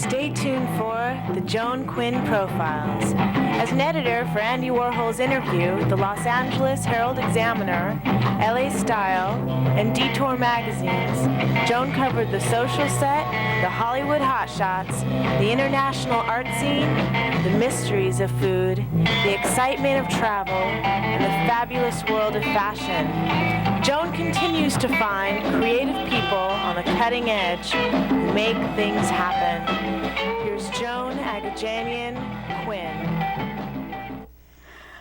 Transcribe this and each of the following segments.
Stay tuned for the Joan Quinn Profiles. As an editor for Andy Warhol's Interview, the Los Angeles Herald-Examiner, LA Style, and Detour magazines, Joan covered the social set, the Hollywood hotshots, the international art scene, the mysteries of food, the excitement of travel, and the fabulous world of fashion. Joan continues to find creative people on the cutting edge who make things happen. Here's Joan Quinn.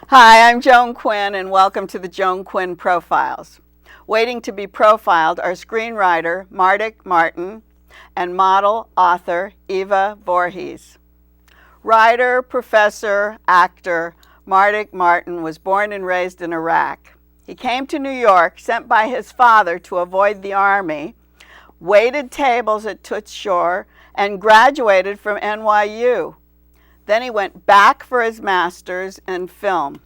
Hi, I'm Joan Quinn, and welcome to the Joan Quinn Profiles. Waiting to be profiled are screenwriter Mardik Martin and model, author Eva Voorhees. Writer, professor, actor Mardik Martin was born and raised in Iraq. He came to New York, sent by his father to avoid the army, waited tables at Toots Shor, and graduated from NYU. Then he went back for his master's in film.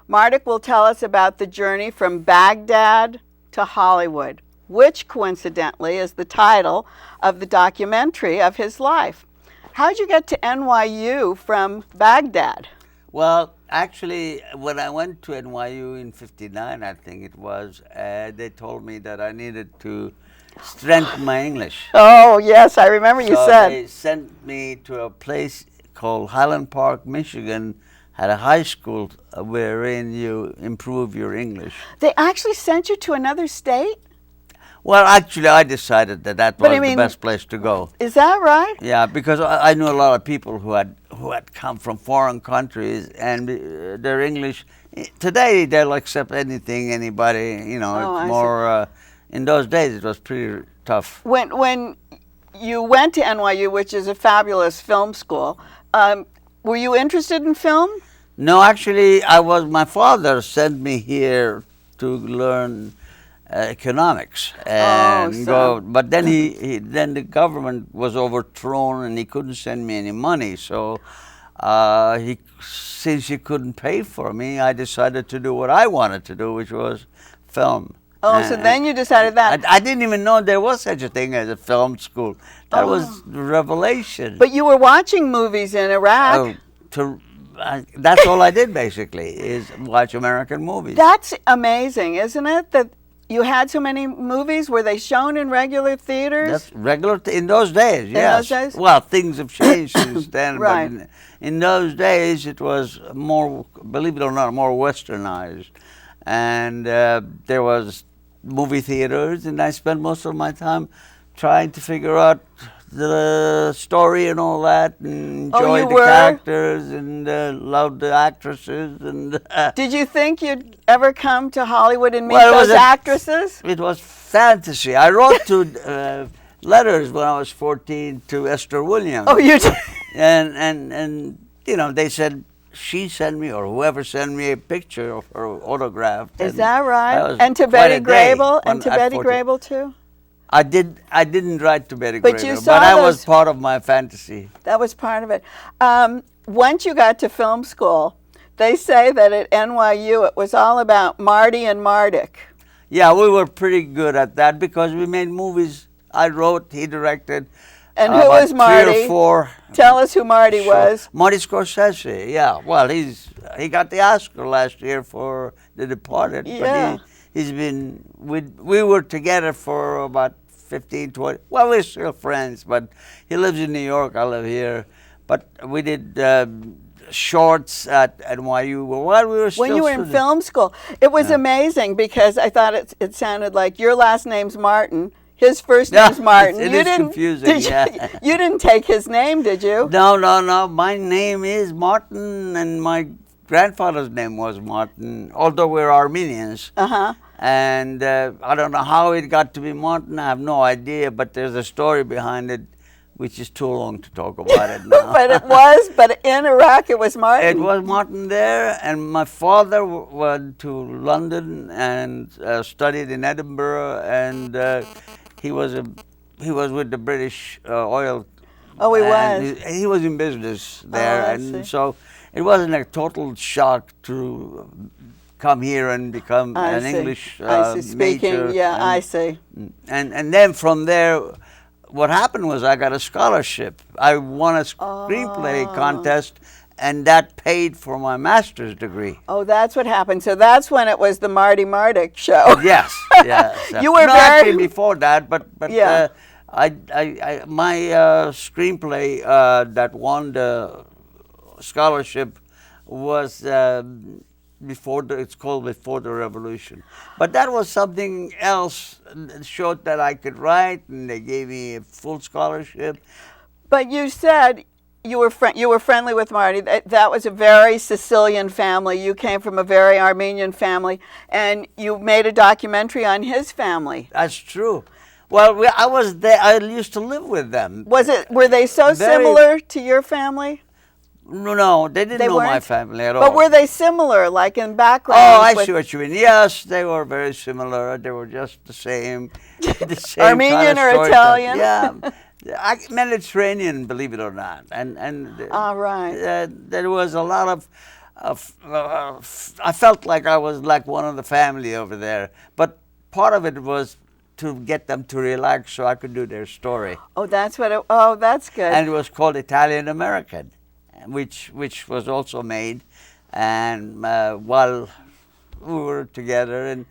Mardik will tell us about the journey from Baghdad to Hollywood, which coincidentally is the title of the documentary of his life. How'd you get to NYU from Baghdad? Well, actually, when I went to NYU in '59, I think it was, they told me that I needed to strengthen my English. Oh, yes, I remember you So said. they sent me to a place called Highland Park, Michigan, at a high school wherein you improve your English. They actually sent you to another state? Well, actually, I decided that that was the best place to go. Is that right? Yeah, because I knew a lot of people who had come from foreign countries, and their English today they'll accept anything, anybody. You know, Oh, it's more. In those days, it was pretty tough. When you went to NYU, which is a fabulous film school, were you interested in film? No, actually, my father sent me here to learn economics and go. But then then the government was overthrown, and he couldn't send me any money. So since he couldn't pay for me, I decided to do what I wanted to do, which was film. Oh, so then you decided that. I didn't even know there was such a thing as a film school. That was revelation. But you were watching movies in Iraq. That's all I did, basically, is watch American movies. That's amazing, isn't it? That you had so many movies. Were they shown in regular theaters? That's regular in those days, yes. In those days? Well, things have changed since then. Right. But in those days, it was more, believe it or not, more westernized. And there was movie theaters, and I spent most of my time trying to figure out the story and all that, and enjoy the characters, and love the actresses. And did you think you'd ever come to Hollywood and meet those actresses? It was fantasy. I wrote letters when I was 14 to Esther Williams. Oh, you did? And you know, they said, she sent me, or whoever sent me, a picture of her autographed. Is that right? And to Betty Grable? And to Betty Grable, too? I didn't write to Betty But Grable, you saw but that was part of my fantasy. That was part of it. Once you got to film school, they say that at NYU it was all about Marty and Mardik. Yeah, we were pretty good at that because we made movies. I wrote, he directed. And who was Marty? 3 or 4. Tell us who Marty was. Marty Scorsese, yeah. Well, he got the Oscar last year for The Departed. Yeah. But he's been, we were together for about 15, 20, well, we're still friends, but he lives in New York, I live here. But we did shorts at NYU while we were still When you were in film school. It was amazing because I thought it sounded like your last name's Martin. His first name's Martin. It is confusing, You didn't take his name, did you? No. My name is Martin, and my grandfather's name was Martin, although we're Armenians. Uh-huh. And I don't know how it got to be Martin. I have no idea, but there's a story behind it, which is too long to talk about it now. but in Iraq it was Martin. It was Martin there, and my father went to London and studied in Edinburgh, and he was with the British oil. Oh, he was. He was in business there, and so it wasn't a total shock to come here and become an English major. Yeah, I see. And then from there, what happened was I got a scholarship. I won a screenplay contest, and that paid for my master's degree. Oh, that's what happened. So that's when it was the Mardy Mardik show. Yes, yes. You were no, very actually before that, but Yeah. my screenplay that won the scholarship was it's called Before the Revolution. But that was something else, showed that I could write, and they gave me a full scholarship. But you said you were friendly with Marty. That was a very Sicilian family. You came from a very Armenian family, and you made a documentary on his family. That's true. Well, I was there. I used to live with them. Were they so similar to your family? No, they didn't know my family at all. But were they similar, like in background? Oh, I see what you mean. Yes, they were very similar. They were just the same. The same Armenian kind of or Italian? Yeah, Mediterranean, believe it or not. All right. There was a lot of I felt like I was like one of the family over there. But part of it was to get them to relax so I could do their story. Oh, that's good. And it was called Italian American, which was also made, and while we were together, and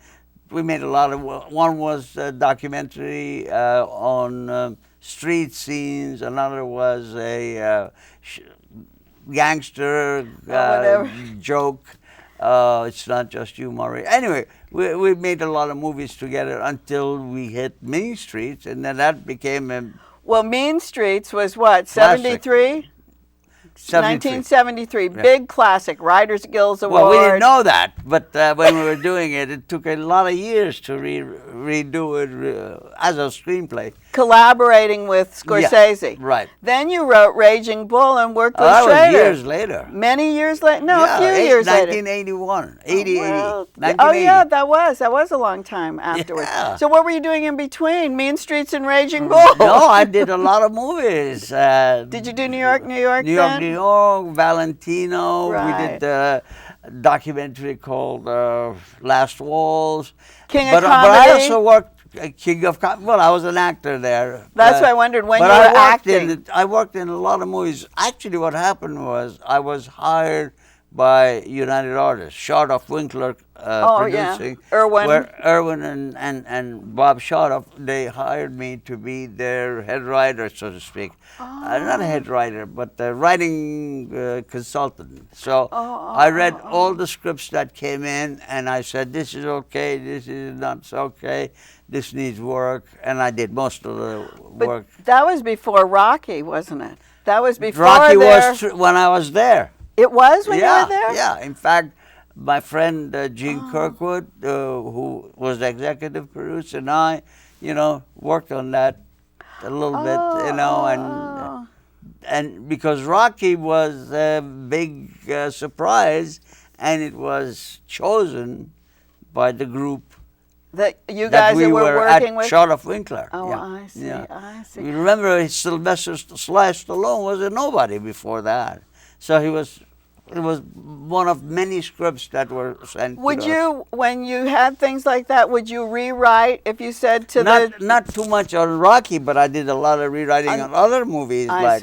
we made a lot of. One was a documentary on street scenes. Another was a gangster joke. It's not just you, Murray. Anyway, we made a lot of movies together until we hit Mean Streets, and then that became a. Well, Mean Streets was what, 73? 1973, big classic, Writers Guild Award. Well, we didn't know that, but when we were doing it, it took a lot of years to redo it as a screenplay. Collaborating with Scorsese. Yeah, right. Then you wrote Raging Bull and worked with that Schrader. was years later. Many years later? No, a few years 1981, later. 1980. Oh, yeah, that was a long time afterwards. Yeah. So what were you doing in between Mean Streets and Raging Bull? No, I did a lot of movies. Did you do New York, New York, Valentino. Right. We did a documentary called Last Walls. King of Comedy. But I also worked King of Comedy. Well, I was an actor there. That's why I wondered when you were acting. I worked in a lot of movies. Actually, what happened was I was hired by United Artists, Shardoff Winkler producing. Yeah. Irwin. Where Irwin and Bob Shardoff, they hired me to be their head writer, so to speak. Not a head writer, but a writing consultant. So I read all the scripts that came in, and I said, this is okay, this is not so okay, this needs work, and I did most of the work. That was before Rocky, wasn't it? That was before Rocky was when I was there. It was when you were there? Yeah, in fact, my friend Gene Kirkwood, who was the executive producer, and I, worked on that a little bit, and because Rocky was a big surprise, and it was chosen by the group that you guys we were working at with? Shardoff Winkler. Oh, yeah. I see, Yeah. I see. You remember Sylvester Stallone was a nobody before that. So it was one of many scripts that were sent Would to you, when you had things like that, would you rewrite if you said to Not too much on Rocky, but I did a lot of rewriting on other movies like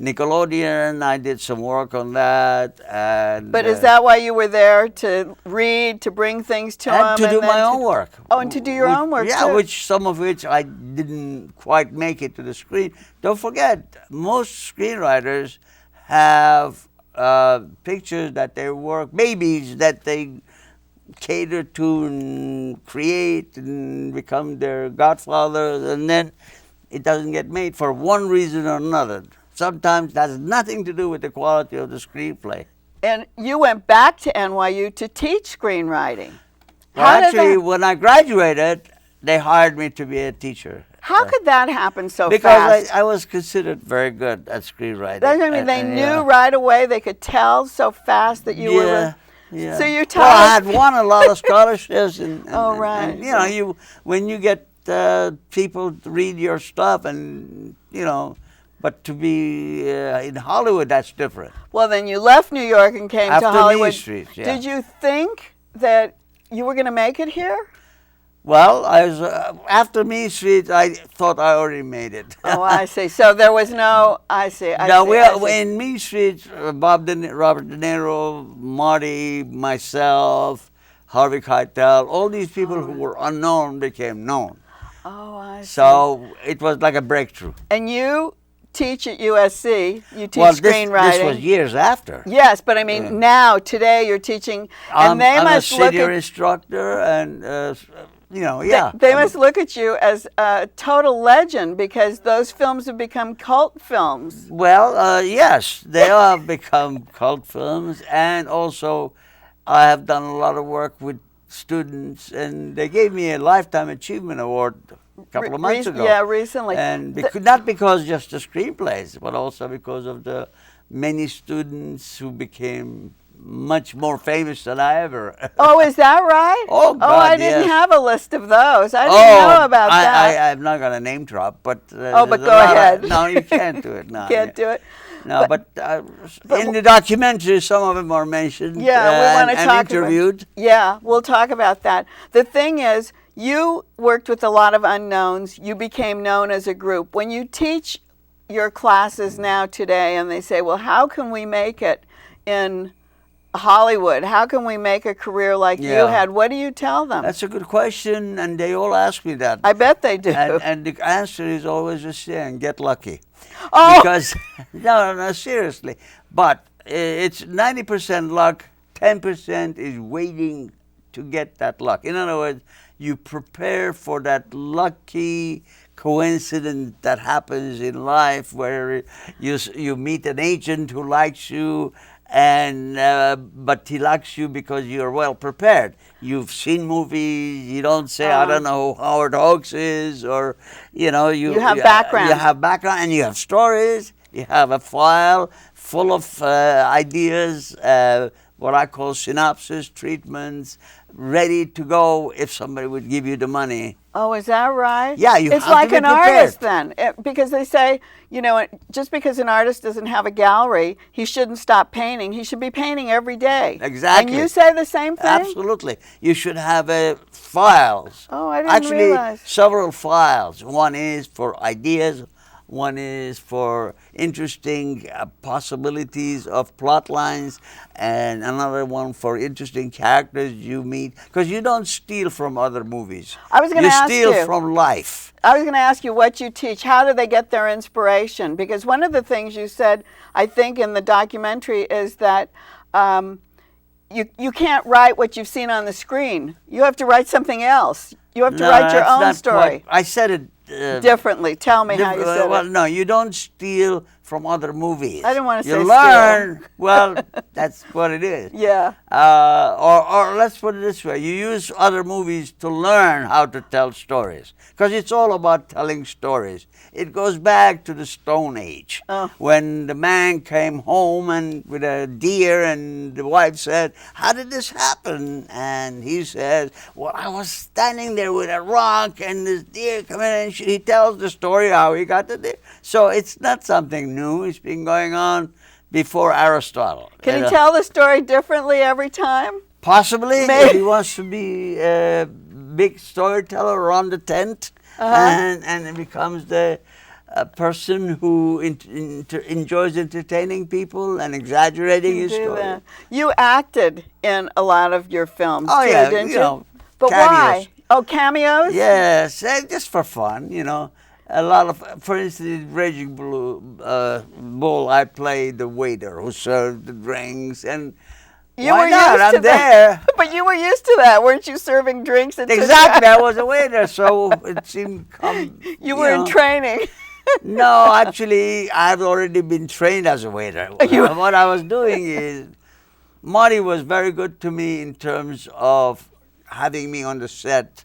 Nickelodeon. I did some work on that. And, but is that why you were there, to read, to bring things to them? And to do my own work. Oh, and to do your own work, yeah, too. some of which I didn't quite make it to the screen. Don't forget, most screenwriters have pictures that they work, babies that they cater to and create and become their godfathers, and then it doesn't get made for one reason or another. Sometimes that has nothing to do with the quality of the screenplay. And you went back to NYU to teach screenwriting. Well, actually, when I graduated, they hired me to be a teacher. How could that happen so fast? Because I was considered very good at screenwriting. That's what I mean. They knew right away. They could tell so fast that you were. Yeah. So you're Well, I had won a lot of scholarships, and right. When you get people to read your stuff, and but to be in Hollywood, that's different. Well, then you left New York and came to Hollywood. Mean Streets, yeah. Did you think that you were going to make it here? Well, I was after Mean Street. I thought I already made it. Oh, I see. So there was no. I see. No, I see. in Mean Street. Robert De Niro, Marty, myself, Harvey Keitel, all these people who were unknown became known. Oh, I see. So it was like a breakthrough. And you teach at USC. You teach Well, screenwriting. this was years after. Yes, but I mean, now, today, you're teaching, and they I'm must a look senior at instructor, and yeah. they must look at you as a total legend because those films have become cult films. Well, yes, they have become cult films, and also I have done a lot of work with students, and they gave me a Lifetime Achievement Award a couple of months ago. Yeah, recently. And not because just the screenplays, but also because of the many students who became much more famous than I ever. Oh, is that right? Oh, God, I didn't yes. have a list of those. I didn't know about that. I'm not going to name drop, but... but go ahead. No, you can't do it. No, Can't do it. No, but in the documentary, some of them are mentioned. Yeah, we want to and talk interviewed. Yeah, we'll talk about that. The thing is, you worked with a lot of unknowns. You became known as a group. When you teach your classes now today, and they say, "Well, how can we make it in Hollywood? How can we make a career like you had?" What do you tell them? That's a good question, and they all ask me that. I bet they do. And the answer is always the same: get lucky. Oh. Because no, seriously. But it's 90% luck, 10% is waiting to get that luck. In other words, you prepare for that lucky coincidence that happens in life, where you meet an agent who likes you, and but he likes you because you're well prepared. You've seen movies. You don't say, I don't know who Howard Hawks is, or you have background. You have background, and you have stories. You have a file full of ideas, what I call synopsis, treatments, ready to go if somebody would give you the money. Oh, is that right? Yeah, you it's have like to be an prepared. artist then, because they say, just because an artist doesn't have a gallery, he shouldn't stop painting. He should be painting every day. Exactly. And you say the same thing? Absolutely. You should have files. Oh, I didn't realize. Several files. One is for ideas. One is for interesting possibilities of plot lines, and another one for interesting characters you meet. Because you don't steal from other movies. I was going to ask you. You steal from life. I was going to ask you what you teach. How do they get their inspiration? Because one of the things you said, I think, in the documentary is that you can't write what you've seen on the screen. You have to write something else. You have to write your own story. I said it differently. Tell me how you said well, it. no, you don't steal from other movies. I didn't want to say You steal. learn. Well, that's what it is. Yeah. Or let's put it this way: you use other movies to learn how to tell stories, because it's all about telling stories. It goes back to the Stone Age, when the man came home and with a deer, and the wife said, "How did this happen?" And he says, "Well, I was standing there with a rock, and this deer came in," and he tells the story how he got the deer. So it's not something new. It's been going on before Aristotle. Can he tell the story differently every time? Possibly, Maybe. if he wants to be a big storyteller around the tent, and it becomes the person who enjoys entertaining people and exaggerating his story. That. You acted in a lot of your films, Oh, too, yeah, didn't you you? know, But cameos. why? Oh, cameos? Yes, just for fun, A lot of, for instance, in Raging Bull, I played the waiter who served the drinks, and You why were not? used I'm to there. That. But you were used to that, weren't you? Serving drinks at Exactly, I was a waiter, so it seemed You were in training. No, actually, I've already been trained as a waiter. What I was doing is, Marty was very good to me in terms of having me on the set.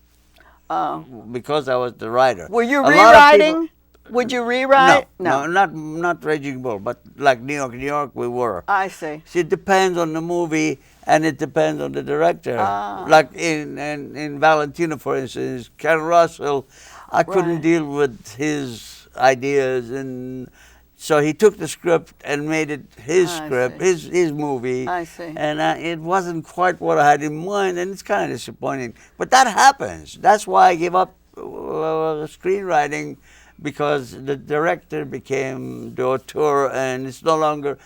Because I was the writer. Were you rewriting? Would you rewrite? No, not Raging Bull, but like New York, we were. I see. See, it depends on the movie, and it depends on the director. Like in Valentino, for instance, Ken Russell, I couldn't deal with his ideas, and So he took the script and made it his I script, see. his movie. I see. And it wasn't quite what I had in mind, and it's kind of disappointing. But that happens. That's why I gave up screenwriting, because the director became the auteur, and it's no longer.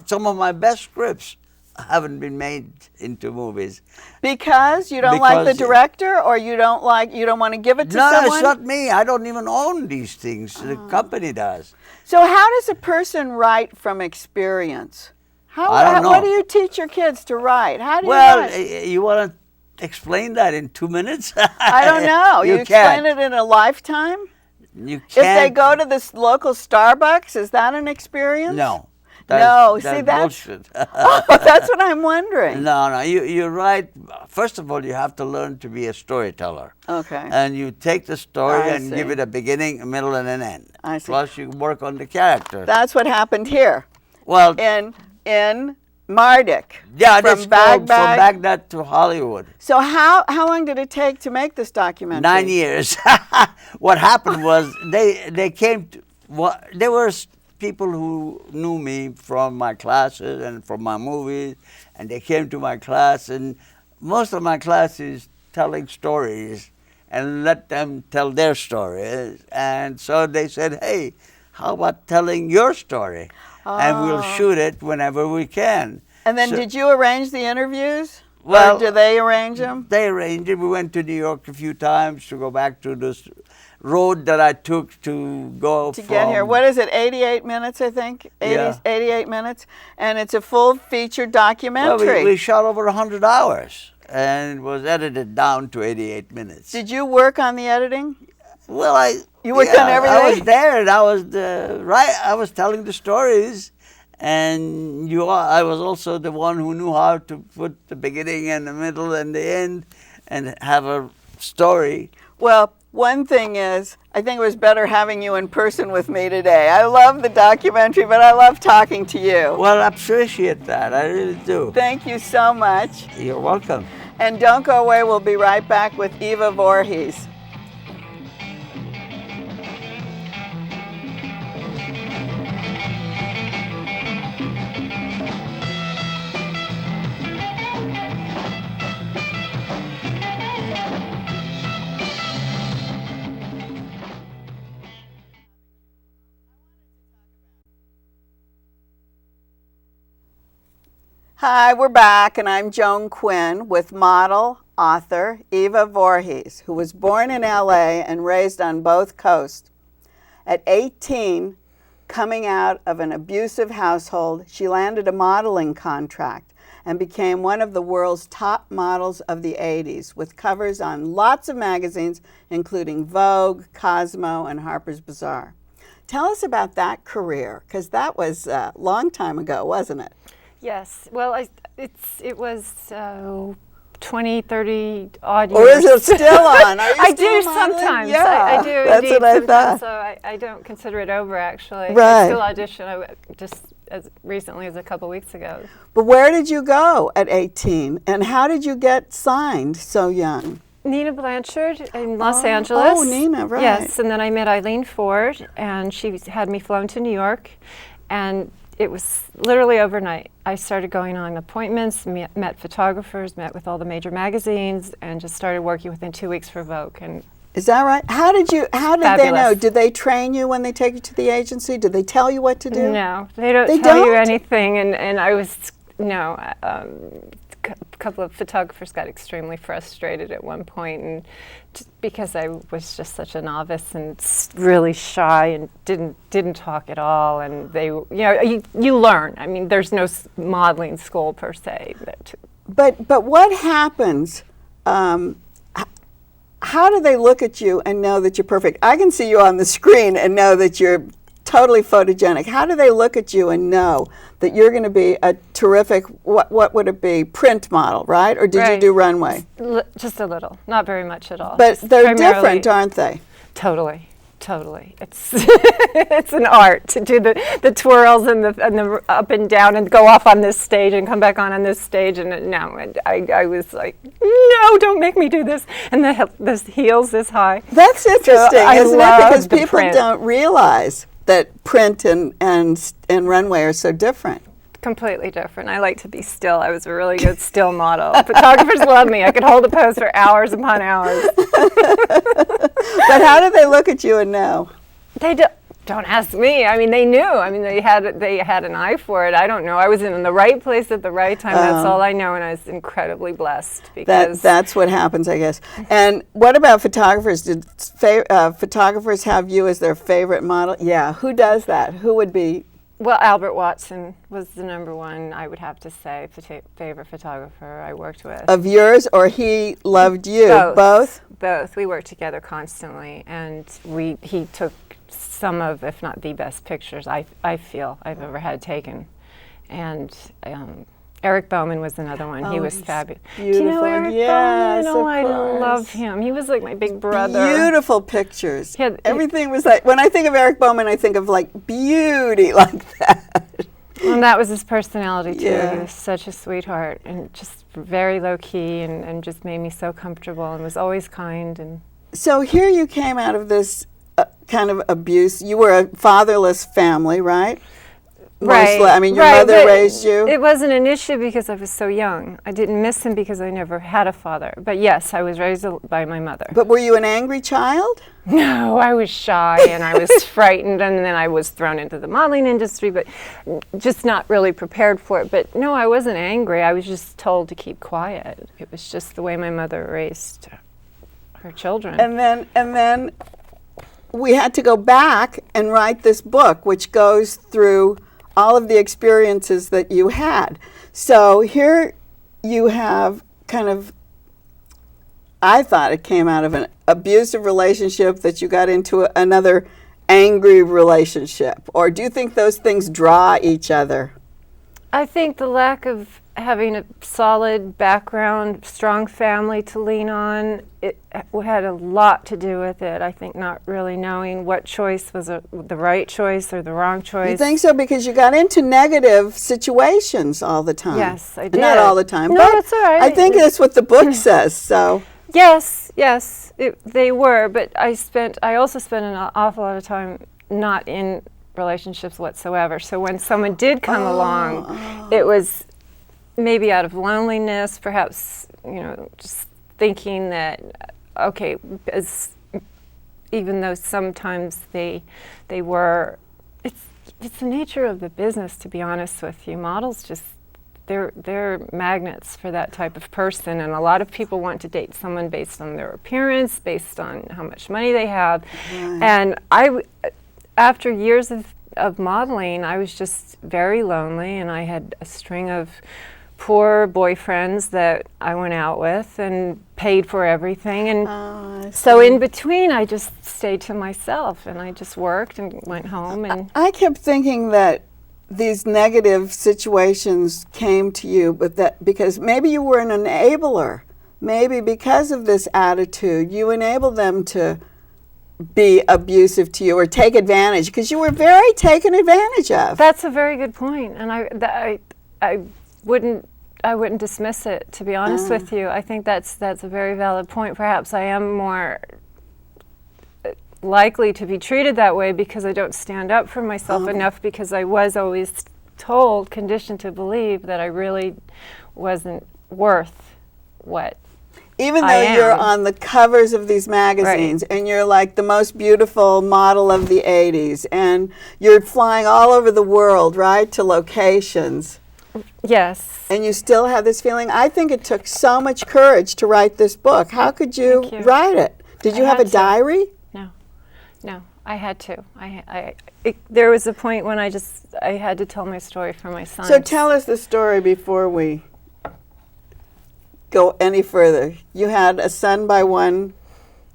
Some of my best scripts haven't been made into movies. Because you don't like the director, or you don't want to give it to someone? No, it's not me. I don't even own these things. The company does. So how does a person write from experience? I don't know. What do you teach your kids to write? How do you Well, write? you want to explain that in 2 minutes? I don't know. You explain it in a lifetime? You can't. If they go to this local Starbucks, is that an experience? No. That's bullshit. Oh, that's what I'm wondering. No, you're right. First of all, you have to learn to be a storyteller. Okay. And you take the story I and see. give it a beginning, a middle, and an end. I see. Plus, you work on the character. That's what happened here Well, in Mardik. yeah, from from Baghdad. From Baghdad. Baghdad to Hollywood. So how long did it take to make this documentary? 9 years. What happened was they came to, there were people who knew me from my classes and from my movies, and they came to my class, and most of my class is telling stories and let them tell their stories. And so they said, hey, how about telling your story? And we'll shoot it whenever we can. And then did you arrange the interviews? Well, or do they arrange them? They arranged it. We went to New York a few times to go back to this road that I took to go to get here. What is it, 88 minutes, I think? 88 minutes? And it's a full feature documentary. Well, we shot over 100 hours, and it was edited down to 88 minutes. Did you work on the editing? Well, You worked on everything? I was there, and I was telling the stories, and I was also the one who knew how to put the beginning and the middle and the end and have a story. Well, one thing is, I think it was better having you in person with me today. I love the documentary, but I love talking to you. Well, I appreciate that. I really do. Thank you so much. You're welcome. And don't go away. We'll be right back with Eva Voorhees. Hi, we're back, and I'm Joan Quinn with model, author Eva Voorhees, who was born in LA and raised on both coasts. At 18, coming out of an abusive household, she landed a modeling contract and became one of the world's top models of the 80s, with covers on lots of magazines, including Vogue, Cosmo, and Harper's Bazaar. Tell us about that career, because that was a long time ago, wasn't it? Yes. Well, it was 20, 30 odd years. Or is it still on? Are you I still do modeling? sometimes. Yeah, I do that's indeed what I sometimes, thought. so I don't consider it over, actually. Right. I still audition, just as recently as a couple weeks ago. But where did you go at 18? And how did you get signed so young? Nina Blanchard in Los Angeles. Oh, Nina, right. Yes, and then I met Eileen Ford, and she had me flown to New York, and it was literally overnight. I started going on appointments, met photographers, met with all the major magazines, and just started working within 2 weeks for Vogue. And is that right? How did they Fabulous. know? Did they train you when they take you to the agency? Did they tell you what to do? No, they don't tell you anything. And I was, a couple of photographers got extremely frustrated at one point, and because I was just such a novice and really shy and didn't talk at all. And they, you learn. I mean, there's no modeling school per se. But what happens? How do they look at you and know that you're perfect? I can see you on the screen and know that you're totally photogenic. How do they look at you and know that you're going to be a terrific, what would it be, print model, right? Or did you do runway? Just a little, not very much at all. But they're different, aren't they? Totally. It's it's an art to do the twirls and the up and down and go off on this stage and come back on this stage, and no, I was like, no, don't make me do this, and the heels this high. That's interesting, isn't it? Because people don't realize that print and runway are so different. Completely different. I like to be still. I was a really good still model. Photographers love me. I could hold a pose for hours upon hours. But how do they look at you and know? They don't ask me. I mean, they knew. I mean, they had an eye for it. I don't know. I was in the right place at the right time. That's all I know, and I was incredibly blessed because that's what happens, I guess. And what about photographers? Did photographers have you as their favorite model? Yeah. Who does that? Who would be? Well, Albert Watson was the number one, I would have to say, favorite photographer I worked with. Of yours, or he loved you? Both? Both. We worked together constantly, and he took some of, if not the best pictures I feel I've ever had taken. And Eric Bowman was another one. He was fabulous. Do you know Eric Yes, Bowman? Oh, I course. love him. He was like my big brother. Beautiful pictures. Everything was like, when I think of Eric Bowman, I think of like beauty like that. And that was his personality too. Yeah. He was such a sweetheart and just very low key and just made me so comfortable and was always kind. And so here you came out of this kind of abuse. You were a fatherless family, right? Right. Mostly. I mean, your mother raised you. It wasn't an issue because I was so young. I didn't miss him because I never had a father. But yes, I was raised by my mother. But were you an angry child? No, I was shy and I was frightened, and then I was thrown into the modeling industry, but just not really prepared for it. But no, I wasn't angry. I was just told to keep quiet. It was just the way my mother raised her children. And then we had to go back and write this book, which goes through all of the experiences that you had. So here you have kind of, I thought it came out of an abusive relationship that you got into another angry relationship. Or do you think those things draw each other? I think the lack of having a solid background, strong family to lean on, it had a lot to do with it. I think not really knowing what choice was the right choice or the wrong choice. You think so? Because you got into negative situations all the time. Yes, I did. Not all the time, no, but that's all right. I think that's what the book says. So yes, they were. But I also spent an awful lot of time not in relationships whatsoever. So when someone did come along, it was maybe out of loneliness, perhaps, just thinking that, okay, even though sometimes they were, it's the nature of the business, to be honest with you. Models just, they're magnets for that type of person, and a lot of people want to date someone based on their appearance, based on how much money they have. Right. And after years of modeling, I was just very lonely, and I had a string of poor boyfriends that I went out with and paid for everything. And so in between, I just stayed to myself, and I just worked and went home. And I kept thinking that these negative situations came to you, but that because maybe you were an enabler. Maybe because of this attitude, you enabled them to be abusive to you or take advantage, because you were very taken advantage of. That's a very good point, and I wouldn't dismiss it, to be honest with you. I think that's a very valid point. Perhaps I am more likely to be treated that way because I don't stand up for myself enough, because I was always told, conditioned to believe that I really wasn't worth what even though you're on the covers of these magazines, and you're like the most beautiful model of the 80s, and you're flying all over the world, right, to locations. Yes. And you still have this feeling. I think it took so much courage to write this book. How could you write it? Did you have a diary? No, I had to. There was a point when I had to tell my story for my son. So tell us the story before we go any further. You had a son by one.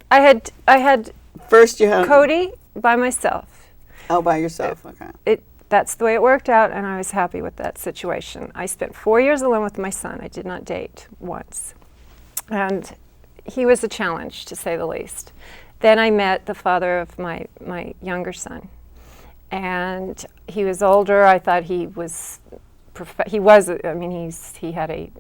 I had first you had Cody by myself. Oh, by yourself. Okay. That's the way it worked out, and I was happy with that situation. I spent 4 years alone with my son. I did not date once, and he was a challenge, to say the least. Then I met the father of my younger son, and he was older. I thought he was. He had a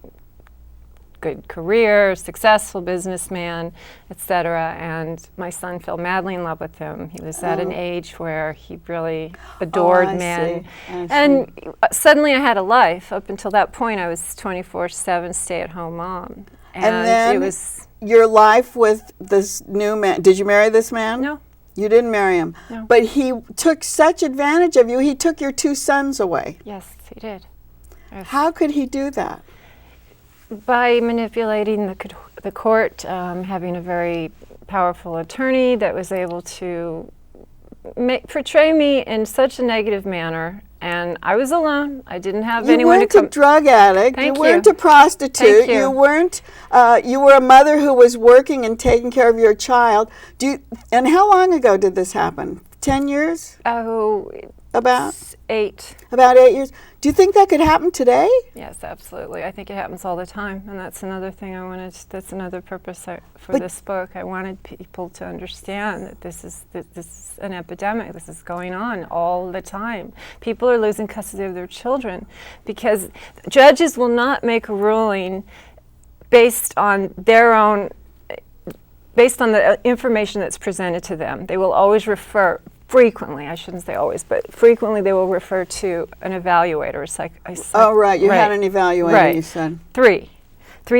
good career, successful businessman, etc. And my son fell madly in love with him. He was at an age where he really adored men. And suddenly I had a life. Up until that point, I was 24/7 stay-at-home mom. And then it was your life with this new man. Did you marry this man? No. You didn't marry him. No. But he took such advantage of you. He took your 2 sons away. Yes, he did. How could he do that? By manipulating the court, having a very powerful attorney that was able to portray me in such a negative manner. And I was alone. I didn't have anyone to come. You weren't a drug addict. Thank you weren't you. a prostitute. Thank you. You weren't. You were a mother who was working and taking care of your child. And how long ago did this happen? 10 years? Oh, About 8. About 8 years. Do you think that could happen today? Yes, absolutely. I think it happens all the time, and that's another thing I wanted. That's another purpose for this book. I wanted people to understand that this is an epidemic. This is going on all the time. People are losing custody of their children because judges will not make a ruling based on their own, based on the information that's presented to them. They will always refer. Frequently, I shouldn't say always, but frequently they will refer to an evaluator. Oh, right. You had an evaluator, you said. 3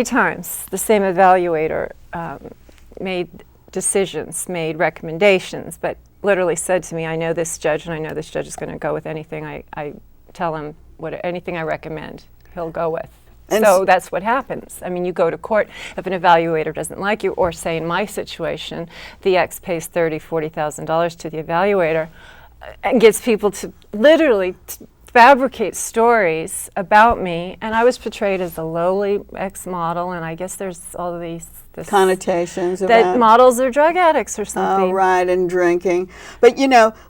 times. The same evaluator made decisions, made recommendations, but literally said to me, I know this judge, and I know this judge is going to go with anything I tell him, anything I recommend, he'll go with. And so that's what happens. I mean, you go to court if an evaluator doesn't like you, or say in my situation, the ex pays $30,000, $40,000 to the evaluator and gets people to literally fabricate stories about me. And I was portrayed as a lowly ex-model, and I guess there's all these connotations that models are drug addicts or something. Oh, right, and drinking. But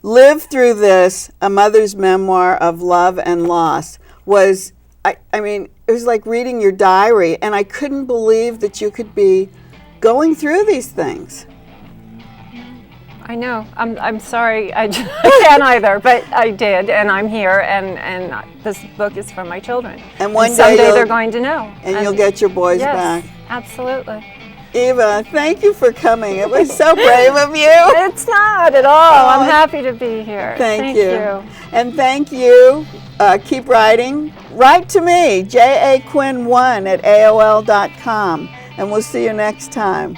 Live Through This, A Mother's Memoir of Love and Loss, was, I mean, it was like reading your diary, and I couldn't believe that you could be going through these things. I know. I'm sorry. I can't either, but I did, and I'm here, and this book is for my children. And one day someday they're going to know. And you'll get your boys back. Yes, absolutely. Eva, thank you for coming. It was so brave of you. It's not at all. I'm happy to be here. Thank you. And thank you. Keep writing. Write to me, jaquinn1@aol.com, and we'll see you next time.